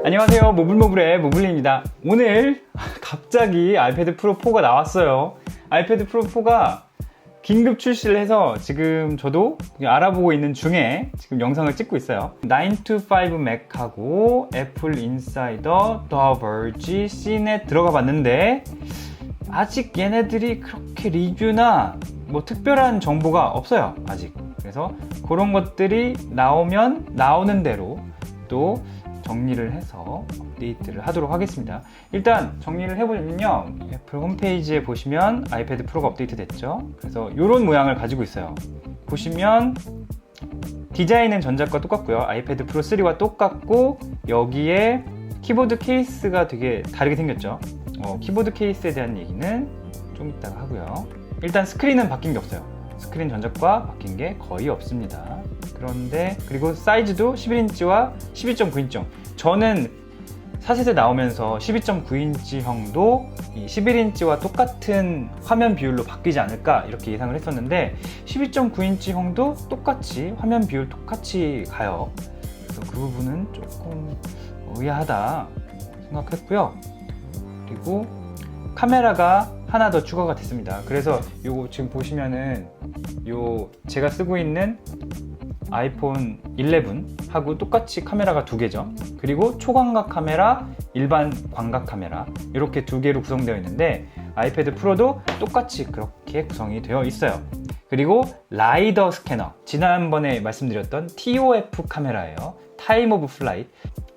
안녕하세요, 모블모블의 모블리입니다. 오늘 갑자기 아이패드 프로 4가 나왔어요. 아이패드 프로 4가 긴급 출시를 해서 지금 저도 알아보고 있는 중에 지금 영상을 찍고 있어요. 9to5 맥하고 애플 인사이더, 더 버지, CNET 들어가 봤는데 아직 얘네들이 그렇게 리뷰나 뭐 특별한 정보가 없어요, 아직. 그래서 그런 것들이 나오면 나오는 대로 또 정리를 해서 업데이트를 하도록 하겠습니다. 일단 정리를 해보면요, 애플 홈페이지에 보시면 아이패드 프로가 업데이트 됐죠. 그래서 이런 모양을 가지고 있어요. 보시면 디자인은 전작과 똑같고요, 아이패드 프로 3와 똑같고, 여기에 키보드 케이스가 되게 다르게 생겼죠. 키보드 케이스에 대한 얘기는 좀 이따가 하고요. 일단 스크린은 바뀐 게 없어요. 스크린 전작과 바뀐 게 거의 없습니다. 그런데 그리고 사이즈도 11인치와 12.9인치. 저는 4세대 나오면서 12.9인치형도 11인치와 똑같은 화면 비율로 바뀌지 않을까 이렇게 예상을 했었는데 12.9인치형도 똑같이 화면 비율 똑같이 가요. 그래서 그 부분은 조금 의아하다 생각했고요. 그리고 카메라가 하나 더 추가가 됐습니다. 그래서 요거 지금 보시면은 요 제가 쓰고 있는 아이폰 11하고 똑같이 카메라가 두 개죠. 그리고 초광각 카메라, 일반 광각 카메라 이렇게 두 개로 구성되어 있는데 아이패드 프로도 똑같이 그렇게 구성이 되어 있어요. 그리고 라이더 스캐너, 지난번에 말씀드렸던 TOF 카메라예요. 타임 오브 플라이트.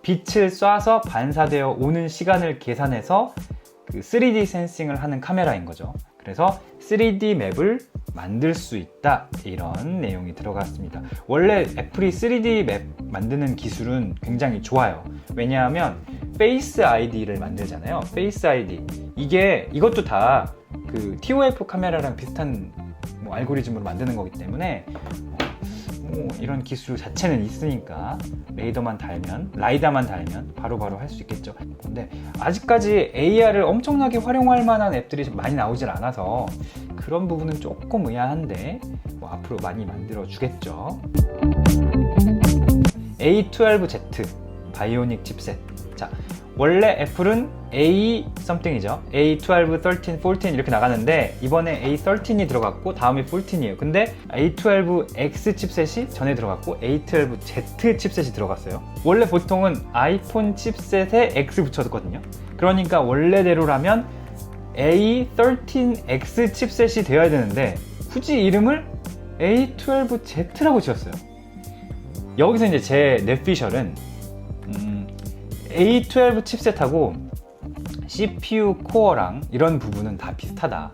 빛을 쏴서 반사되어 오는 시간을 계산해서 그 3D 센싱을 하는 카메라인 거죠. 그래서 3D 맵을 만들 수 있다, 이런 내용이 들어갔습니다. 원래 애플이 3D 맵 만드는 기술은 굉장히 좋아요. 왜냐하면 페이스 아이디를 만들잖아요. 페이스 아이디, 이것도 다 그 TOF 카메라랑 비슷한 알고리즘으로 만드는 거기 때문에 이런 기술 자체는 있으니까 라이다만 달면 바로바로 할 수 있겠죠. 근데 아직까지 AR을 엄청나게 활용할 만한 앱들이 많이 나오질 않아서 그런 부분은 조금 의아한데 앞으로 많이 만들어 주겠죠. A12Z 바이오닉 칩셋. 자, 원래 애플은 A something이죠. A12, 13, 14 이렇게 나가는데 이번에 A13이 들어갔고 다음에 14이에요. 근데 A12X 칩셋이 전에 들어갔고 A12Z 칩셋이 들어갔어요. 원래 보통은 아이폰 칩셋에 X 붙였거든요. 그러니까 원래대로라면 A13X 칩셋이 되어야 되는데 굳이 이름을 A12Z라고 지었어요. 여기서 이제 제 뇌피셜은 A12 칩셋하고 CPU 코어랑 이런 부분은 다 비슷하다.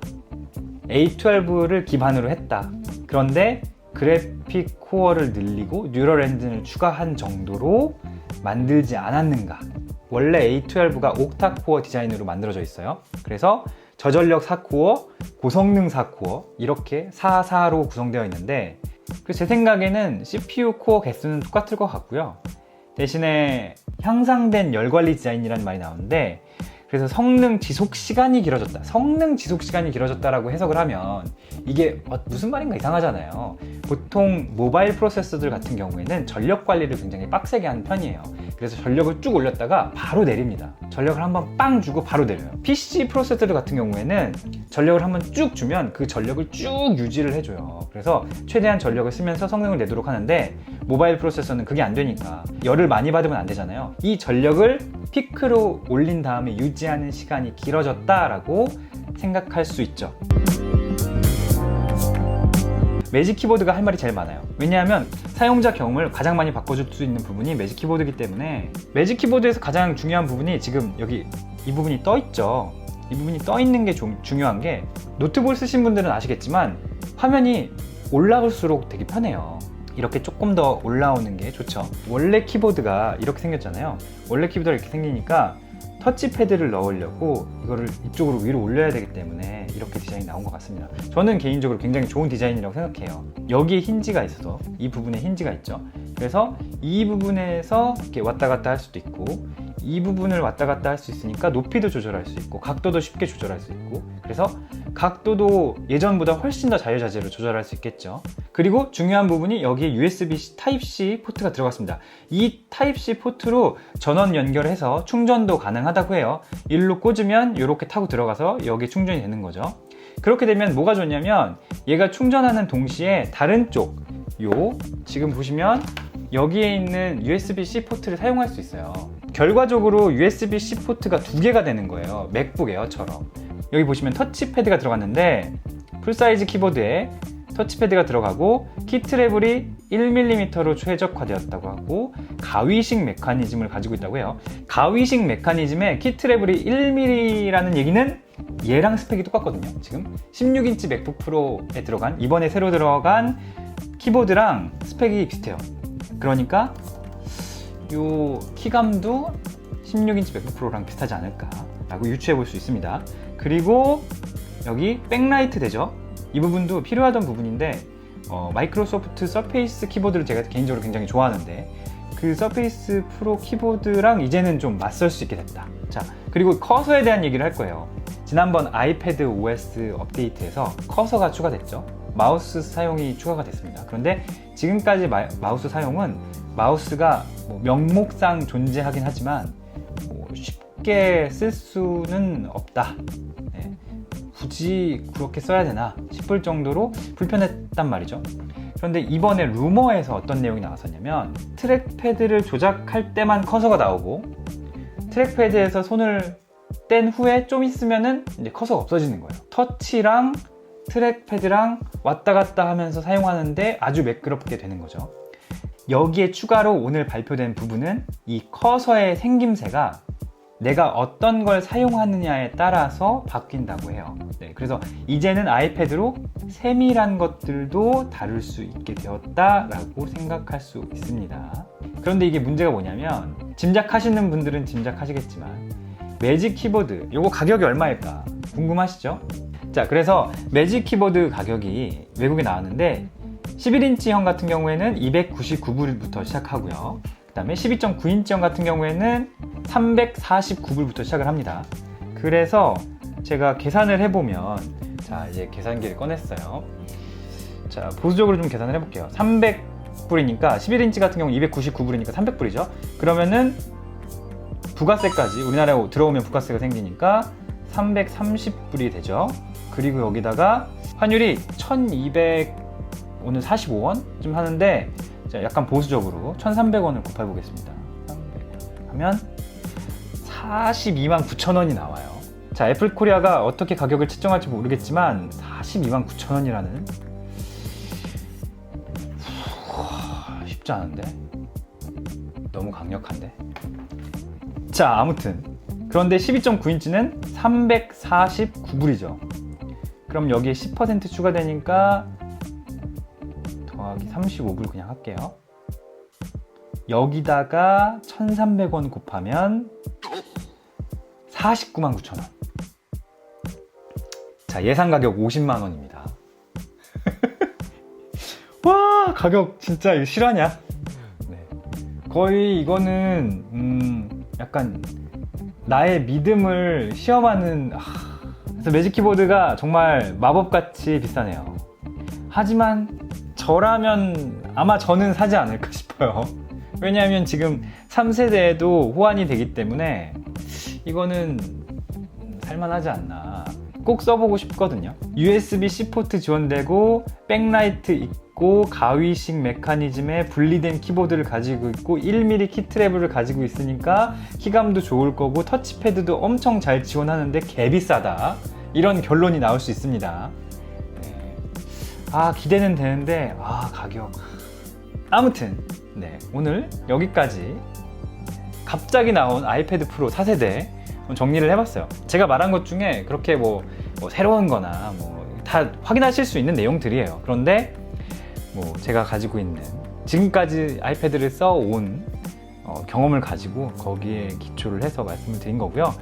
A12를 기반으로 했다. 그런데 그래픽 코어를 늘리고 뉴럴 엔진을 추가한 정도로 만들지 않았는가. 원래 A12가 옥타 코어 디자인으로 만들어져 있어요. 그래서 저전력 4코어, 고성능 4코어 이렇게 4로 구성되어 있는데 제 생각에는 CPU 코어 개수는 똑같을 것 같고요. 대신에 향상된 열관리 디자인이라는 말이 나오는데, 그래서 성능 지속 시간이 길어졌다라고 해석을 하면 이게 무슨 말인가 이상하잖아요. 보통 모바일 프로세서들 같은 경우에는 전력 관리를 굉장히 빡세게 하는 편이에요. 그래서 전력을 쭉 올렸다가 바로 내립니다. 전력을 한번 빵 주고 바로 내려요. PC 프로세서들 같은 경우에는 전력을 한번 쭉 주면 그 전력을 쭉 유지를 해줘요. 그래서 최대한 전력을 쓰면서 성능을 내도록 하는데 모바일 프로세서는 그게 안 되니까 열을 많이 받으면 안 되잖아요. 이 전력을 피크로 올린 다음에 유지하는 시간이 길어졌다라고 생각할 수 있죠. 매직 키보드가 할 말이 제일 많아요. 왜냐하면 사용자 경험을 가장 많이 바꿔줄 수 있는 부분이 매직 키보드이기 때문에, 매직 키보드에서 가장 중요한 부분이 지금 여기 이 부분이 떠 있죠. 이 부분이 떠 있는 게 중요한 게, 노트북을 쓰신 분들은 아시겠지만 화면이 올라올수록 되게 편해요. 이렇게 조금 더 올라오는 게 좋죠. 원래 키보드가 이렇게 생겼잖아요. 원래 키보드가 이렇게 생기니까 터치패드를 넣으려고 이거를 이쪽으로 위로 올려야 되기 때문에 이렇게 디자인이 나온 것 같습니다. 저는 개인적으로 굉장히 좋은 디자인이라고 생각해요. 여기에 힌지가 있어서, 이 부분에 힌지가 있죠. 그래서 이 부분에서 이렇게 왔다 갔다 할 수도 있고, 이 부분을 왔다 갔다 할 수 있으니까 높이도 조절할 수 있고 각도도 쉽게 조절할 수 있고, 그래서 각도도 예전보다 훨씬 더 자유자재로 조절할 수 있겠죠. 그리고 중요한 부분이 여기에 USB Type-C 포트가 들어갔습니다. 이 Type-C 포트로 전원 연결해서 충전도 가능하다고 해요. 일로 꽂으면 이렇게 타고 들어가서 여기에 충전이 되는 거죠. 그렇게 되면 뭐가 좋냐면 얘가 충전하는 동시에 다른 쪽, 지금 보시면 여기에 있는 USB-C 포트를 사용할 수 있어요. 결과적으로 USB-C 포트가 2개가 되는 거예요. 맥북 에어처럼. 여기 보시면 터치패드가 들어갔는데 풀사이즈 키보드에 터치패드가 들어가고 키 트래블이 1mm로 최적화되었다고 하고 가위식 메커니즘을 가지고 있다고 해요. 가위식 메커니즘에 키 트래블이 1mm라는 얘기는 얘랑 스펙이 똑같거든요. 지금 16인치 맥북 프로에 들어간, 이번에 새로 들어간 키보드랑 스펙이 비슷해요. 그러니까 요 키감도 16인치 맥북 프로랑 비슷하지 않을까 라고 유추해 볼 수 있습니다. 그리고 여기 백라이트 되죠. 이 부분도 필요하던 부분인데 마이크로소프트 서페이스 키보드를 제가 개인적으로 굉장히 좋아하는데 그 서페이스 프로 키보드랑 이제는 좀 맞설 수 있게 됐다. 자, 그리고 커서에 대한 얘기를 할 거예요. 지난번 아이패드 OS 업데이트에서 커서가 추가됐죠. 마우스 사용이 추가가 됐습니다. 그런데 지금까지 마우스 사용은 마우스가 명목상 존재하긴 하지만 쉽게 쓸 수는 없다. 네. 굳이 그렇게 써야 되나 싶을 정도로 불편했단 말이죠. 그런데 이번에 루머에서 어떤 내용이 나왔었냐면 트랙패드를 조작할 때만 커서가 나오고 트랙패드에서 손을 뗀 후에 좀 있으면은 이제 커서가 없어지는 거예요. 터치랑 트랙패드랑 왔다 갔다 하면서 사용하는데 아주 매끄럽게 되는 거죠. 여기에 추가로 오늘 발표된 부분은 이 커서의 생김새가 내가 어떤 걸 사용하느냐에 따라서 바뀐다고 해요. 네, 그래서 이제는 아이패드로 세밀한 것들도 다룰 수 있게 되었다라고 생각할 수 있습니다. 그런데 이게 문제가 뭐냐면 짐작하시는 분들은 짐작하시겠지만 매직 키보드, 요거 가격이 얼마일까 궁금하시죠? 자, 그래서 매직 키보드 가격이 외국에 나왔는데 11인치형 같은 경우에는 299불부터 시작하고요. 그 다음에 12.9인치형 같은 경우에는 349불부터 시작을 합니다. 그래서 제가 계산을 해보면, 자, 이제 계산기를 꺼냈어요. 자, 보수적으로 좀 계산을 해볼게요. 300불이니까 11인치 같은 경우 299불이니까 300불이죠. 그러면은 부가세까지 우리나라에 들어오면 부가세가 생기니까 330불이 되죠. 그리고 여기다가 환율이 1200 오늘 45원쯤 하는데 약간 보수적으로 1300원을 곱해 보겠습니다. 300 하면 42만 9천 원이 나와요. 자, 애플 코리아가 어떻게 가격을 책정할지 모르겠지만 42만 9천 원이라는 쉽지 않은데? 너무 강력한데? 자, 아무튼 그런데 12.9인치는 349불이죠. 그럼 여기에 10% 추가되니까 더하기 35불 그냥 할게요. 여기다가 1,300원 곱하면 49만 9천 원. 자, 예상 가격 50만 원입니다. 와, 가격 진짜 이거 실화냐? 네. 거의 이거는 약간 나의 믿음을 시험하는 그래서 매직 키보드가 정말 마법같이 비싸네요. 하지만 저라면 아마 저는 사지 않을까 싶어요. 왜냐하면 지금 3세대에도 호환이 되기 때문에 이거는 살만하지 않나. 꼭 써보고 싶거든요. USB-C 포트 지원되고 백라이트 있고 가위식 메커니즘의 분리된 키보드를 가지고 있고 1mm 키 트래블을 가지고 있으니까 키감도 좋을 거고 터치패드도 엄청 잘 지원하는데 개비싸다, 이런 결론이 나올 수 있습니다. 기대는 되는데 가격. 아무튼 네, 오늘 여기까지 갑자기 나온 아이패드 프로 4세대 정리를 해봤어요. 제가 말한 것 중에 그렇게 뭐 새로운 거나 다 확인하실 수 있는 내용들이에요. 그런데 제가 가지고 있는 지금까지 아이패드를 써온 경험을 가지고 거기에 기초를 해서 말씀을 드린 거고요.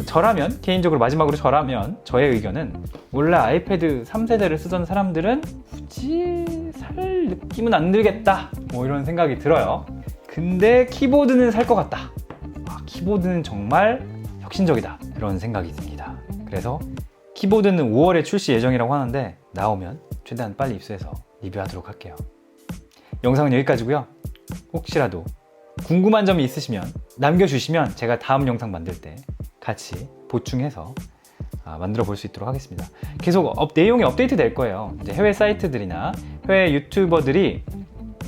저라면, 개인적으로 마지막으로 저라면 저의 의견은 원래 아이패드 3세대를 쓰던 사람들은 굳이 살 느낌은 안 들겠다, 이런 생각이 들어요. 근데 키보드는 살 것 같다, 키보드는 정말 혁신적이다, 이런 생각이 듭니다. 그래서 키보드는 5월에 출시 예정이라고 하는데 나오면 최대한 빨리 입수해서 리뷰하도록 할게요. 영상은 여기까지고요. 혹시라도 궁금한 점이 있으시면 남겨주시면 제가 다음 영상 만들 때 같이 보충해서 만들어 볼 수 있도록 하겠습니다. 계속 내용이 업데이트 될 거예요. 이제 해외 사이트들이나 해외 유튜버들이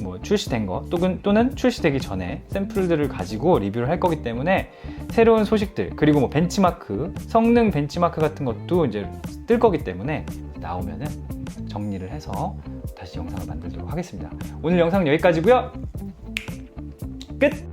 뭐 출시된 거 또는 출시되기 전에 샘플들을 가지고 리뷰를 할 거기 때문에 새로운 소식들 그리고 뭐 벤치마크, 성능 벤치마크 같은 것도 이제 뜰 거기 때문에 나오면은 정리를 해서 다시 영상을 만들도록 하겠습니다. 오늘 영상은 여기까지고요. 끝!